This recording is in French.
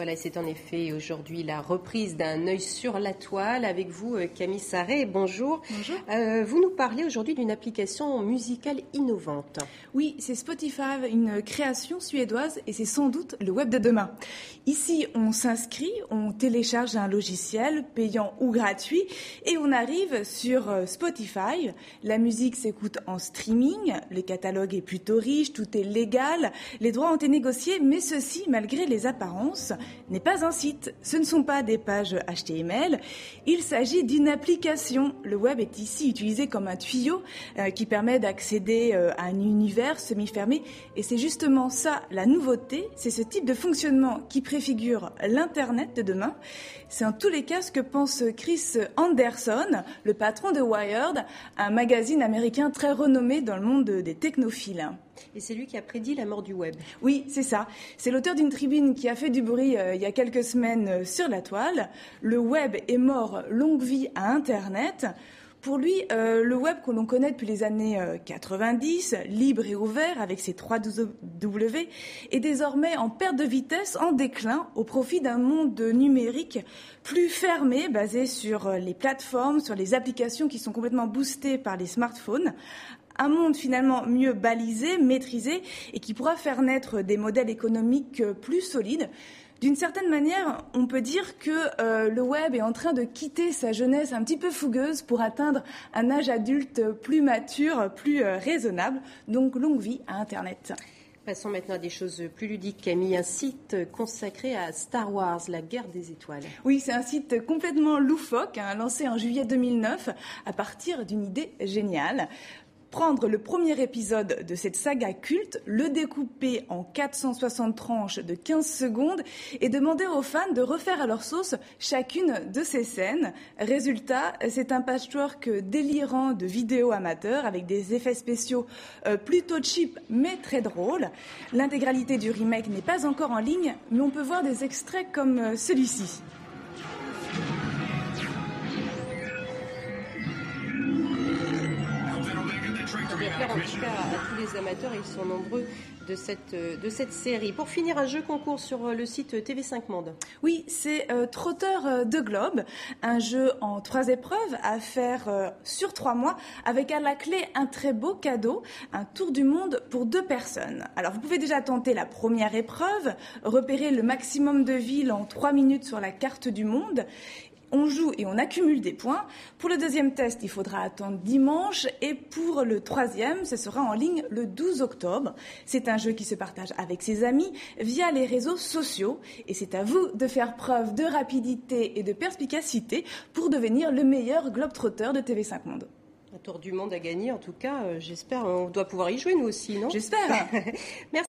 Voilà, c'est en effet aujourd'hui la reprise d'un œil sur la toile avec vous, Camille Sarré. Bonjour. Bonjour. Vous nous parlez aujourd'hui d'une application musicale innovante. Oui, c'est Spotify, une création suédoise et c'est sans doute le web de demain. Ici, on s'inscrit, on télécharge un logiciel payant ou gratuit et on arrive sur Spotify. La musique s'écoute en streaming, le catalogue est plutôt riche, tout est légal, les droits ont été négociés, mais ceci, malgré les apparences, n'est pas un site. Ce ne sont pas des pages HTML, il s'agit d'une application. Le web est ici utilisé comme un tuyau qui permet d'accéder à un univers semi-fermé et c'est justement ça la nouveauté, c'est ce type de fonctionnement qui préfigure l'Internet de demain. C'est en tous les cas ce que pense Chris Anderson, le patron de Wired, un magazine américain très renommé dans le monde des technophiles. Et c'est lui qui a prédit la mort du web. Oui, c'est ça. C'est l'auteur d'une tribune qui a fait du bruit il y a quelques semaines sur la toile. Le web est mort, longue vie à Internet. Pour lui, le web que l'on connaît depuis les années 90, libre et ouvert avec ses 3 W, est désormais en perte de vitesse, en déclin, au profit d'un monde numérique plus fermé, basé sur les plateformes, sur les applications qui sont complètement boostées par les smartphones. Un monde finalement mieux balisé, maîtrisé et qui pourra faire naître des modèles économiques plus solides. D'une certaine manière, on peut dire que le web est en train de quitter sa jeunesse un petit peu fougueuse pour atteindre un âge adulte plus mature, plus raisonnable. Donc longue vie à Internet. Passons maintenant à des choses plus ludiques, Camille. Un site consacré à Star Wars, la guerre des étoiles. Oui, c'est un site complètement loufoque, lancé en juillet 2009 à partir d'une idée géniale. Prendre le premier épisode de cette saga culte, le découper en 460 tranches de 15 secondes et demander aux fans de refaire à leur sauce chacune de ces scènes. Résultat, c'est un patchwork délirant de vidéos amateurs avec des effets spéciaux plutôt cheap mais très drôles. L'intégralité du remake n'est pas encore en ligne, mais on peut voir des extraits comme celui-ci. En tout cas à tous les amateurs, ils sont nombreux de cette série. Pour finir, un jeu concours sur le site TV5 Monde. Oui, c'est Trotteur de Globe, un jeu en 3 épreuves à faire sur 3 mois, avec à la clé un très beau cadeau, un tour du monde pour 2 personnes. Alors vous pouvez déjà tenter la première épreuve, repérer le maximum de villes en 3 minutes sur la carte du monde. On joue et on accumule des points. Pour le deuxième test, il faudra attendre dimanche. Et pour le troisième, ce sera en ligne le 12 octobre. C'est un jeu qui se partage avec ses amis via les réseaux sociaux. Et c'est à vous de faire preuve de rapidité et de perspicacité pour devenir le meilleur globe-trotteur de TV5 Monde. Un tour du monde à gagner, en tout cas, j'espère. On doit pouvoir y jouer, nous aussi, non ? J'espère. Merci.